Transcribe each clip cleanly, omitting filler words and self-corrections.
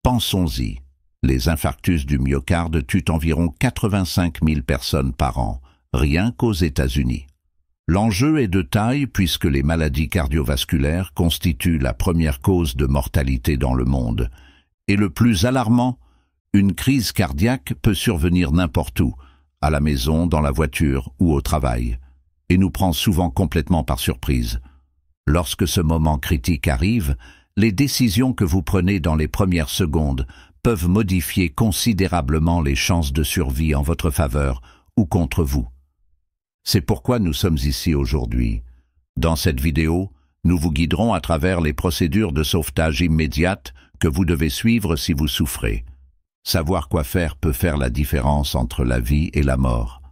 Pensons-y. Les infarctus du myocarde tuent environ 85 000 personnes par an, rien qu'aux États-Unis. L'enjeu est de taille puisque les maladies cardiovasculaires constituent la première cause de mortalité dans le monde. Et le plus alarmant, une crise cardiaque peut survenir n'importe où, à la maison, dans la voiture ou au travail, et nous prend souvent complètement par surprise. Lorsque ce moment critique arrive, les décisions que vous prenez dans les premières secondes peuvent modifier considérablement les chances de survie en votre faveur ou contre vous. C'est pourquoi nous sommes ici aujourd'hui. Dans cette vidéo, nous vous guiderons à travers les procédures de sauvetage immédiates que vous devez suivre si vous souffrez. Savoir quoi faire peut faire la différence entre la vie et la mort.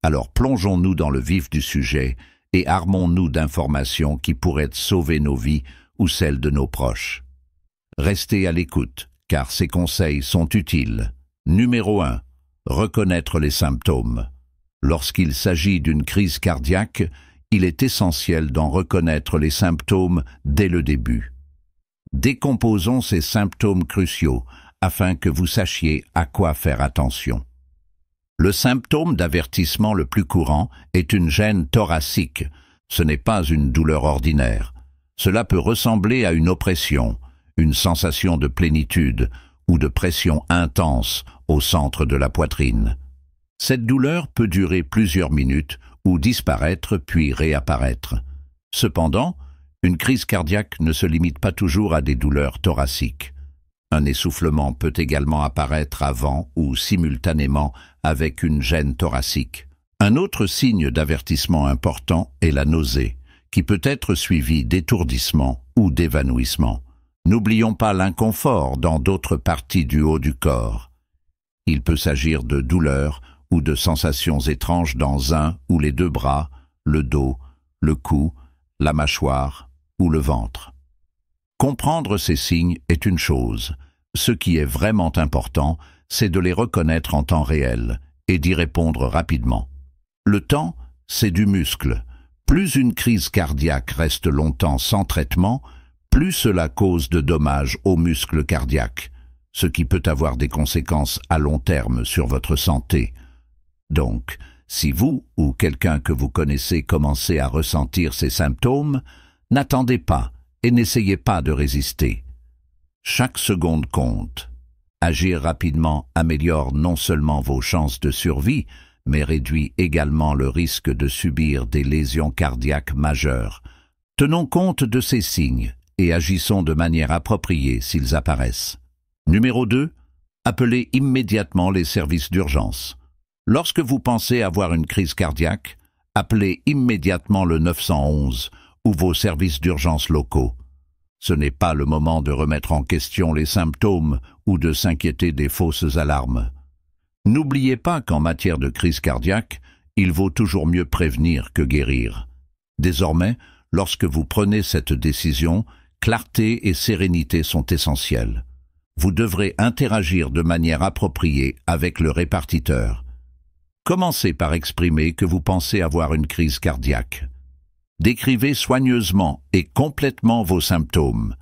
Alors plongeons-nous dans le vif du sujet et armons-nous d'informations qui pourraient sauver nos vies ou celles de nos proches. Restez à l'écoute, car ces conseils sont utiles. Numéro 1. Reconnaître les symptômes. Lorsqu'il s'agit d'une crise cardiaque, il est essentiel d'en reconnaître les symptômes dès le début. Décomposons ces symptômes cruciaux afin que vous sachiez à quoi faire attention. Le symptôme d'avertissement le plus courant est une gêne thoracique. Ce n'est pas une douleur ordinaire. Cela peut ressembler à une oppression, une sensation de plénitude ou de pression intense au centre de la poitrine. Cette douleur peut durer plusieurs minutes ou disparaître puis réapparaître. Cependant, une crise cardiaque ne se limite pas toujours à des douleurs thoraciques. Un essoufflement peut également apparaître avant ou simultanément avec une gêne thoracique. Un autre signe d'avertissement important est la nausée, qui peut être suivie d'étourdissement ou d'évanouissement. N'oublions pas l'inconfort dans d'autres parties du haut du corps. Il peut s'agir de douleurs ou de sensations étranges dans un ou les deux bras, le dos, le cou, la mâchoire ou le ventre. Comprendre ces signes est une chose. Ce qui est vraiment important, c'est de les reconnaître en temps réel et d'y répondre rapidement. Le temps, c'est du muscle. Plus une crise cardiaque reste longtemps sans traitement, plus cela cause de dommages aux muscles cardiaques, ce qui peut avoir des conséquences à long terme sur votre santé. Donc, si vous ou quelqu'un que vous connaissez commencez à ressentir ces symptômes, n'attendez pas et n'essayez pas de résister. Chaque seconde compte. Agir rapidement améliore non seulement vos chances de survie, mais réduit également le risque de subir des lésions cardiaques majeures. Tenons compte de ces signes et agissons de manière appropriée s'ils apparaissent. Numéro 2. Appelez immédiatement les services d'urgence. Lorsque vous pensez avoir une crise cardiaque, appelez immédiatement le 911 ou vos services d'urgence locaux. Ce n'est pas le moment de remettre en question les symptômes ou de s'inquiéter des fausses alarmes. N'oubliez pas qu'en matière de crise cardiaque, il vaut toujours mieux prévenir que guérir. Désormais, lorsque vous prenez cette décision, clarté et sérénité sont essentielles. Vous devrez interagir de manière appropriée avec le répartiteur. Commencez par exprimer que vous pensez avoir une crise cardiaque. Décrivez soigneusement et complètement vos symptômes,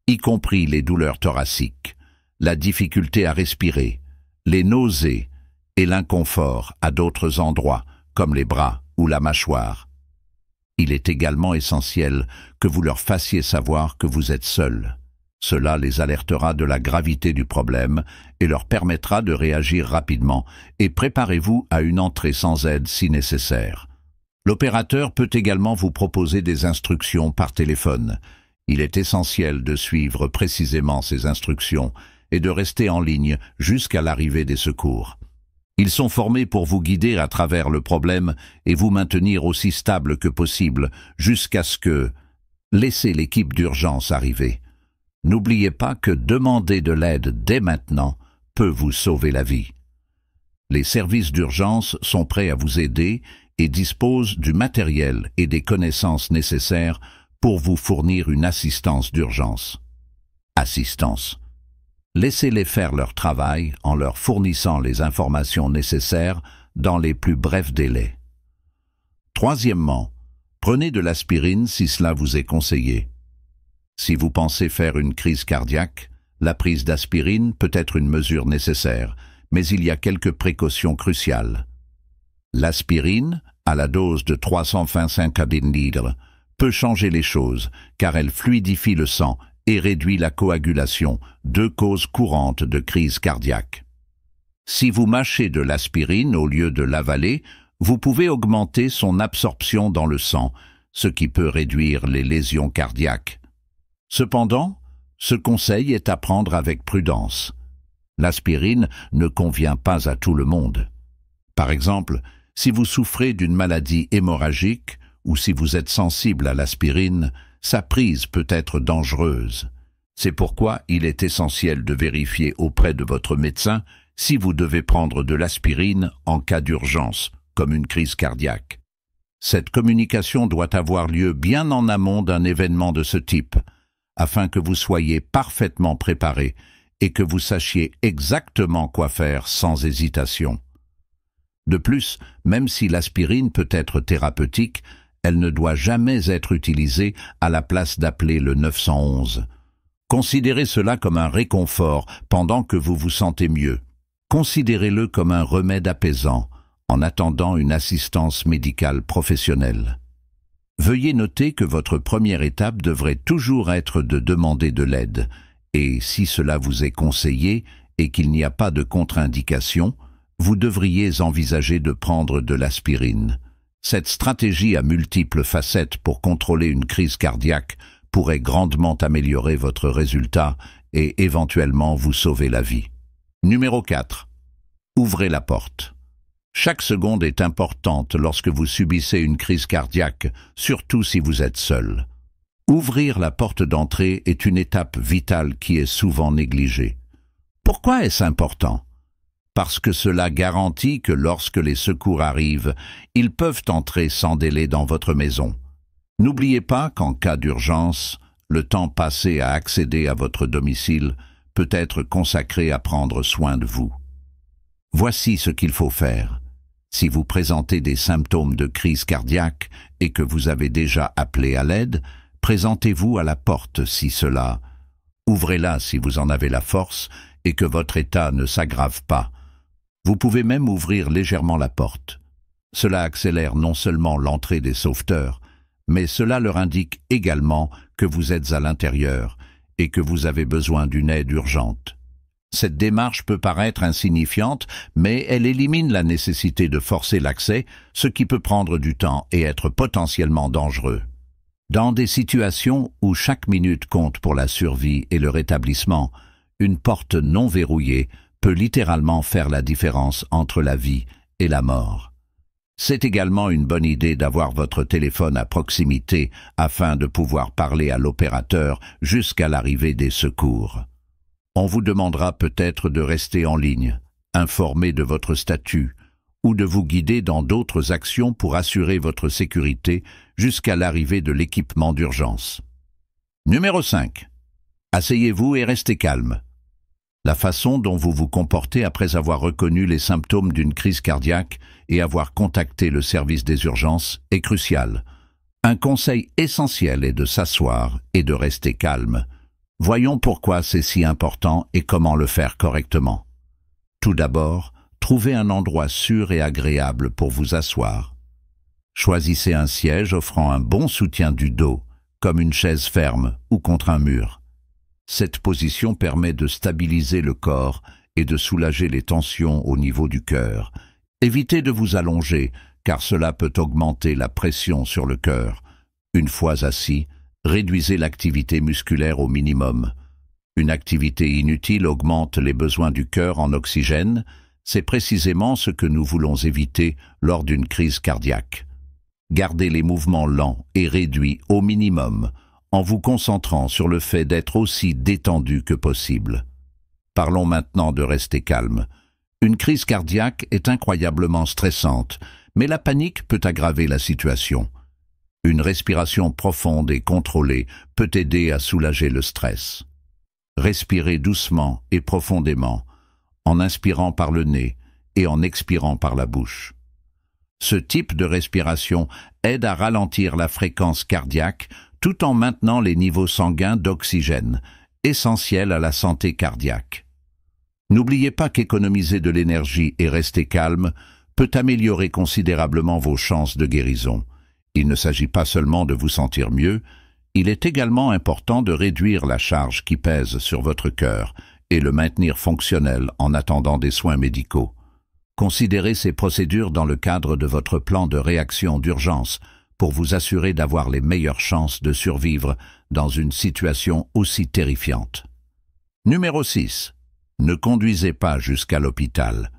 y compris les douleurs thoraciques, la difficulté à respirer, les nausées et l'inconfort à d'autres endroits, comme les bras ou la mâchoire. Il est également essentiel que vous leur fassiez savoir que vous êtes seul. Cela les alertera de la gravité du problème et leur permettra de réagir rapidement, et préparez-vous à une entrée sans aide si nécessaire. L'opérateur peut également vous proposer des instructions par téléphone. Il est essentiel de suivre précisément ces instructions et de rester en ligne jusqu'à l'arrivée des secours. Ils sont formés pour vous guider à travers le problème et vous maintenir aussi stable que possible jusqu'à ce que... Laissez l'équipe d'urgence arriver. N'oubliez pas que demander de l'aide dès maintenant peut vous sauver la vie. Les services d'urgence sont prêts à vous aider et disposent du matériel et des connaissances nécessaires pour vous fournir une assistance d'urgence. Assistance. Laissez-les faire leur travail en leur fournissant les informations nécessaires dans les plus brefs délais. Troisièmement, prenez de l'aspirine si cela vous est conseillé. Si vous pensez faire une crise cardiaque, La prise d'aspirine peut être une mesure nécessaire, mais il y a quelques précautions cruciales. L'aspirine, à la dose de 325 ml, peut changer les choses, car elle fluidifie le sang et réduit la coagulation, deux causes courantes de crise cardiaque. Si vous mâchez de l'aspirine au lieu de l'avaler, vous pouvez augmenter son absorption dans le sang, ce qui peut réduire les lésions cardiaques. Cependant, ce conseil est à prendre avec prudence. L'aspirine ne convient pas à tout le monde. Par exemple, si vous souffrez d'une maladie hémorragique ou si vous êtes sensible à l'aspirine, sa prise peut être dangereuse. C'est pourquoi il est essentiel de vérifier auprès de votre médecin si vous devez prendre de l'aspirine en cas d'urgence, comme une crise cardiaque. Cette communication doit avoir lieu bien en amont d'un événement de ce type, afin que vous soyez parfaitement préparé et que vous sachiez exactement quoi faire sans hésitation. De plus, même si l'aspirine peut être thérapeutique, elle ne doit jamais être utilisée à la place d'appeler le 911. Considérez cela comme un réconfort pendant que vous vous sentez mieux. Considérez-le comme un remède apaisant, en attendant une assistance médicale professionnelle. Veuillez noter que votre première étape devrait toujours être de demander de l'aide, et si cela vous est conseillé et qu'il n'y a pas de contre-indication, vous devriez envisager de prendre de l'aspirine. Cette stratégie à multiples facettes pour contrôler une crise cardiaque pourrait grandement améliorer votre résultat et éventuellement vous sauver la vie. Numéro 4. Ouvrez la porte. Chaque seconde est importante lorsque vous subissez une crise cardiaque, surtout si vous êtes seul. Ouvrir la porte d'entrée est une étape vitale qui est souvent négligée. Pourquoi est-ce important ? Parce que cela garantit que lorsque les secours arrivent, ils peuvent entrer sans délai dans votre maison. N'oubliez pas qu'en cas d'urgence, le temps passé à accéder à votre domicile peut être consacré à prendre soin de vous. Voici ce qu'il faut faire. Si vous présentez des symptômes de crise cardiaque et que vous avez déjà appelé à l'aide, présentez-vous à la porte si cela. Ouvrez-la si vous en avez la force et que votre état ne s'aggrave pas. Vous pouvez même ouvrir légèrement la porte. Cela accélère non seulement l'entrée des sauveteurs, mais cela leur indique également que vous êtes à l'intérieur et que vous avez besoin d'une aide urgente. Cette démarche peut paraître insignifiante, mais elle élimine la nécessité de forcer l'accès, ce qui peut prendre du temps et être potentiellement dangereux. Dans des situations où chaque minute compte pour la survie et le rétablissement, une porte non verrouillée peut littéralement faire la différence entre la vie et la mort. C'est également une bonne idée d'avoir votre téléphone à proximité afin de pouvoir parler à l'opérateur jusqu'à l'arrivée des secours. On vous demandera peut-être de rester en ligne, informé de votre statut, ou de vous guider dans d'autres actions pour assurer votre sécurité jusqu'à l'arrivée de l'équipement d'urgence. Numéro 5. Asseyez-vous et restez calme. La façon dont vous vous comportez après avoir reconnu les symptômes d'une crise cardiaque et avoir contacté le service des urgences est cruciale. Un conseil essentiel est de s'asseoir et de rester calme. Voyons pourquoi c'est si important et comment le faire correctement. Tout d'abord, trouvez un endroit sûr et agréable pour vous asseoir. Choisissez un siège offrant un bon soutien du dos, comme une chaise ferme ou contre un mur. Cette position permet de stabiliser le corps et de soulager les tensions au niveau du cœur. Évitez de vous allonger, car cela peut augmenter la pression sur le cœur. Une fois assis, réduisez l'activité musculaire au minimum. Une activité inutile augmente les besoins du cœur en oxygène. C'est précisément ce que nous voulons éviter lors d'une crise cardiaque. Gardez les mouvements lents et réduits au minimum, en vous concentrant sur le fait d'être aussi détendu que possible. Parlons maintenant de rester calme. Une crise cardiaque est incroyablement stressante, mais la panique peut aggraver la situation. Une respiration profonde et contrôlée peut aider à soulager le stress. Respirez doucement et profondément, en inspirant par le nez et en expirant par la bouche. Ce type de respiration aide à ralentir la fréquence cardiaque tout en maintenant les niveaux sanguins d'oxygène essentiel à la santé cardiaque. N'oubliez pas qu'économiser de l'énergie et rester calme peut améliorer considérablement vos chances de guérison. Il ne s'agit pas seulement de vous sentir mieux, il est également important de réduire la charge qui pèse sur votre cœur et le maintenir fonctionnel en attendant des soins médicaux. Considérez ces procédures dans le cadre de votre plan de réaction d'urgence pour vous assurer d'avoir les meilleures chances de survivre dans une situation aussi terrifiante. Numéro 6. Ne conduisez pas jusqu'à l'hôpital.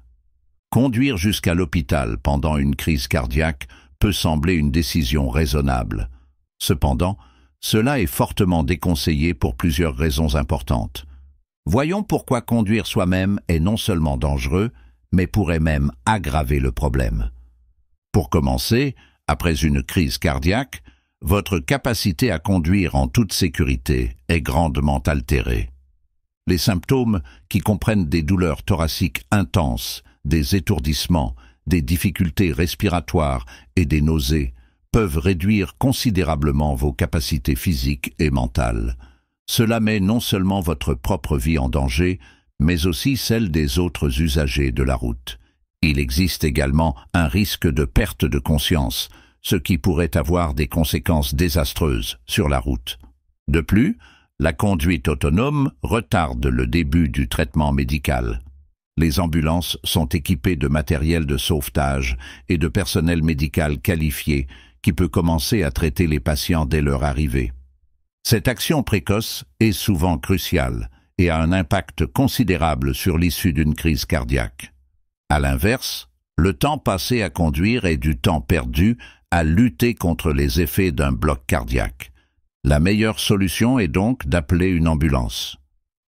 Conduire jusqu'à l'hôpital pendant une crise cardiaque peut sembler une décision raisonnable. Cependant, cela est fortement déconseillé pour plusieurs raisons importantes. Voyons pourquoi conduire soi-même est non seulement dangereux, mais pourrait même aggraver le problème. Pour commencer, après une crise cardiaque, votre capacité à conduire en toute sécurité est grandement altérée. Les symptômes, qui comprennent des douleurs thoraciques intenses, des étourdissements, des difficultés respiratoires et des nausées, peuvent réduire considérablement vos capacités physiques et mentales. Cela met non seulement votre propre vie en danger, mais aussi celle des autres usagers de la route. Il existe également un risque de perte de conscience, ce qui pourrait avoir des conséquences désastreuses sur la route. De plus, la conduite autonome retarde le début du traitement médical. Les ambulances sont équipées de matériel de sauvetage et de personnel médical qualifié qui peut commencer à traiter les patients dès leur arrivée. Cette action précoce est souvent cruciale et a un impact considérable sur l'issue d'une crise cardiaque. À l'inverse, le temps passé à conduire est du temps perdu à lutter contre les effets d'un bloc cardiaque. La meilleure solution est donc d'appeler une ambulance.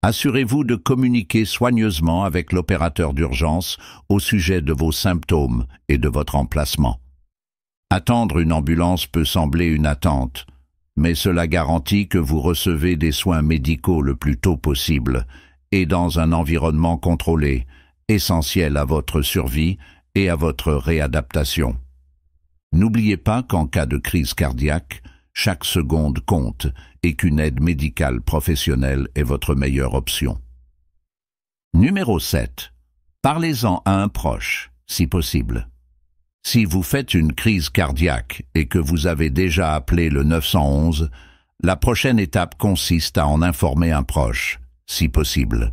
Assurez-vous de communiquer soigneusement avec l'opérateur d'urgence au sujet de vos symptômes et de votre emplacement. Attendre une ambulance peut sembler une attente, mais cela garantit que vous recevez des soins médicaux le plus tôt possible et dans un environnement contrôlé, essentiel à votre survie et à votre réadaptation. N'oubliez pas qu'en cas de crise cardiaque, chaque seconde compte et qu'une aide médicale professionnelle est votre meilleure option. Numéro 7. Parlez-en à un proche, si possible. Si vous faites une crise cardiaque et que vous avez déjà appelé le 911, la prochaine étape consiste à en informer un proche, si possible.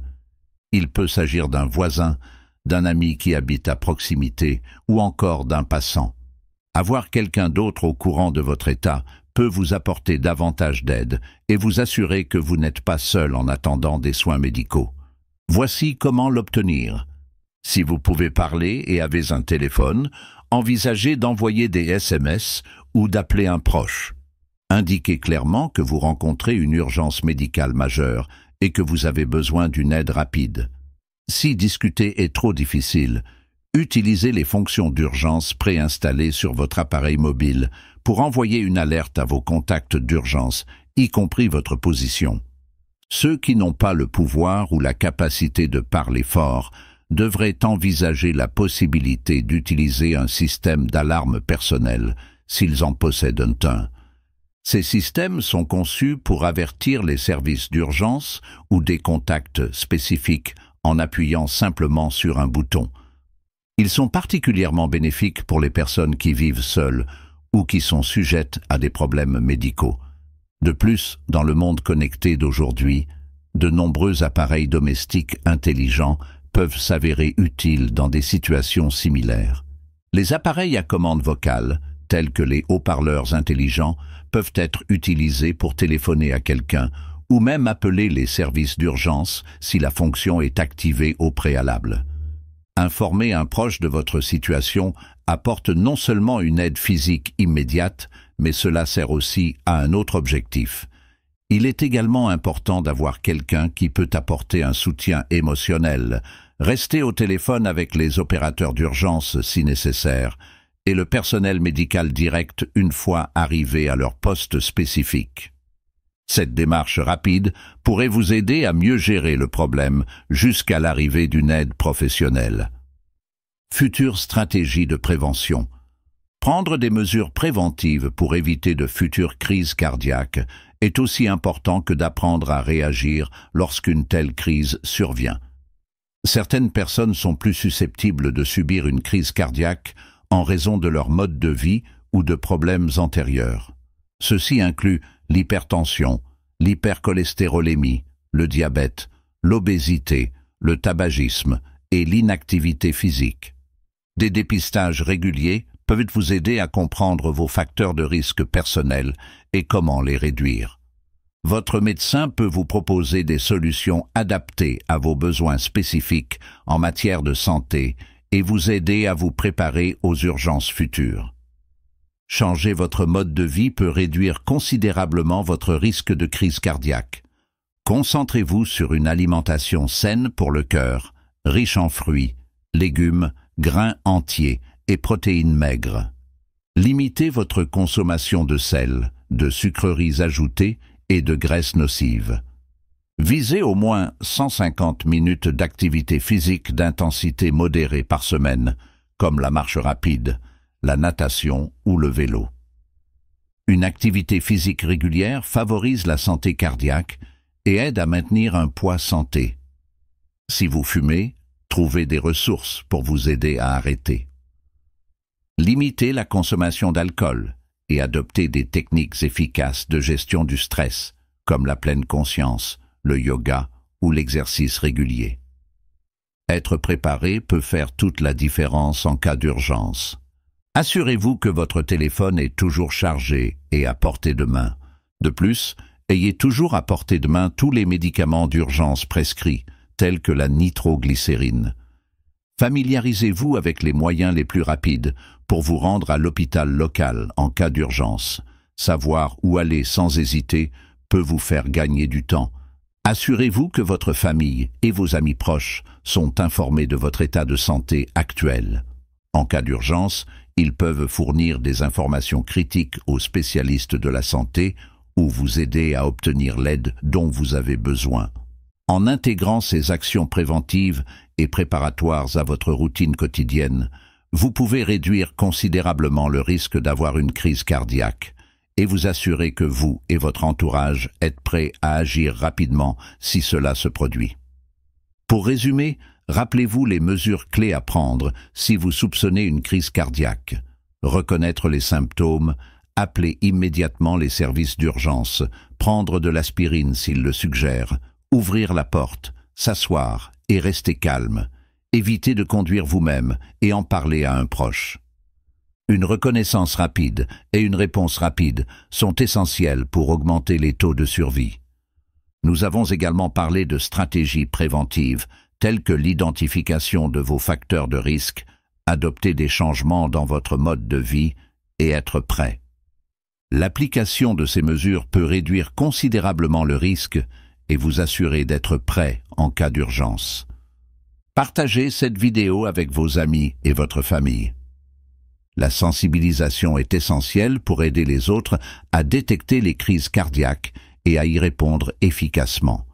Il peut s'agir d'un voisin, d'un ami qui habite à proximité ou encore d'un passant. Avoir quelqu'un d'autre au courant de votre état peut vous apporter davantage d'aide et vous assurer que vous n'êtes pas seul en attendant des soins médicaux. Voici comment l'obtenir. Si vous pouvez parler et avez un téléphone, envisagez d'envoyer des SMS ou d'appeler un proche. Indiquez clairement que vous rencontrez une urgence médicale majeure et que vous avez besoin d'une aide rapide. Si discuter est trop difficile, utilisez les fonctions d'urgence préinstallées sur votre appareil mobile pour envoyer une alerte à vos contacts d'urgence, y compris votre position. Ceux qui n'ont pas le pouvoir ou la capacité de parler fort devraient envisager la possibilité d'utiliser un système d'alarme personnel s'ils en possèdent un. Ces systèmes sont conçus pour avertir les services d'urgence ou des contacts spécifiques en appuyant simplement sur un bouton. Ils sont particulièrement bénéfiques pour les personnes qui vivent seules ou qui sont sujettes à des problèmes médicaux. De plus, dans le monde connecté d'aujourd'hui, de nombreux appareils domestiques intelligents peuvent s'avérer utiles dans des situations similaires. Les appareils à commande vocale, tels que les haut-parleurs intelligents, peuvent être utilisés pour téléphoner à quelqu'un ou même appeler les services d'urgence si la fonction est activée au préalable. Informer un proche de votre situation apporte non seulement une aide physique immédiate, mais cela sert aussi à un autre objectif. Il est également important d'avoir quelqu'un qui peut apporter un soutien émotionnel, rester au téléphone avec les opérateurs d'urgence si nécessaire, et le personnel médical direct une fois arrivé à leur poste spécifique. Cette démarche rapide pourrait vous aider à mieux gérer le problème jusqu'à l'arrivée d'une aide professionnelle. Future stratégie de prévention. Prendre des mesures préventives pour éviter de futures crises cardiaques est aussi important que d'apprendre à réagir lorsqu'une telle crise survient. Certaines personnes sont plus susceptibles de subir une crise cardiaque en raison de leur mode de vie ou de problèmes antérieurs. Ceci inclut l'hypertension, l'hypercholestérolémie, le diabète, l'obésité, le tabagisme et l'inactivité physique. Des dépistages réguliers peuvent vous aider à comprendre vos facteurs de risque personnels et comment les réduire. Votre médecin peut vous proposer des solutions adaptées à vos besoins spécifiques en matière de santé et vous aider à vous préparer aux urgences futures. Changer votre mode de vie peut réduire considérablement votre risque de crise cardiaque. Concentrez-vous sur une alimentation saine pour le cœur, riche en fruits, légumes, grains entiers et protéines maigres. Limitez votre consommation de sel, de sucreries ajoutées et de graisses nocives. Visez au moins 150 minutes d'activité physique d'intensité modérée par semaine, comme la marche rapide, la natation ou le vélo. Une activité physique régulière favorise la santé cardiaque et aide à maintenir un poids santé. Si vous fumez, trouvez des ressources pour vous aider à arrêter. Limitez la consommation d'alcool et adoptez des techniques efficaces de gestion du stress, comme la pleine conscience, le yoga ou l'exercice régulier. Être préparé peut faire toute la différence en cas d'urgence. Assurez-vous que votre téléphone est toujours chargé et à portée de main. De plus, ayez toujours à portée de main tous les médicaments d'urgence prescrits, tels que la nitroglycérine. Familiarisez-vous avec les moyens les plus rapides pour vous rendre à l'hôpital local en cas d'urgence. Savoir où aller sans hésiter peut vous faire gagner du temps. Assurez-vous que votre famille et vos amis proches sont informés de votre état de santé actuel. En cas d'urgence, ils peuvent fournir des informations critiques aux spécialistes de la santé ou vous aider à obtenir l'aide dont vous avez besoin. En intégrant ces actions préventives et préparatoires à votre routine quotidienne, vous pouvez réduire considérablement le risque d'avoir une crise cardiaque et vous assurer que vous et votre entourage êtes prêts à agir rapidement si cela se produit. Pour résumer, rappelez-vous les mesures clés à prendre si vous soupçonnez une crise cardiaque. Reconnaître les symptômes, appeler immédiatement les services d'urgence, prendre de l'aspirine s'il le suggère, ouvrir la porte, s'asseoir et rester calme. Évitez de conduire vous-même et en parler à un proche. Une reconnaissance rapide et une réponse rapide sont essentielles pour augmenter les taux de survie. Nous avons également parlé de stratégies préventives telles que l'identification de vos facteurs de risque, adopter des changements dans votre mode de vie et être prêt. L'application de ces mesures peut réduire considérablement le risque et vous assurer d'être prêt en cas d'urgence. Partagez cette vidéo avec vos amis et votre famille. La sensibilisation est essentielle pour aider les autres à détecter les crises cardiaques et à y répondre efficacement.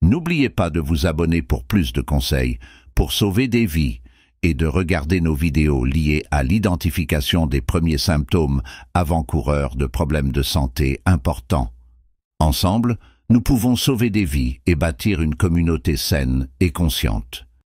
N'oubliez pas de vous abonner pour plus de conseils, pour sauver des vies, et de regarder nos vidéos liées à l'identification des premiers symptômes avant-coureurs de problèmes de santé importants. Ensemble, nous pouvons sauver des vies et bâtir une communauté saine et consciente.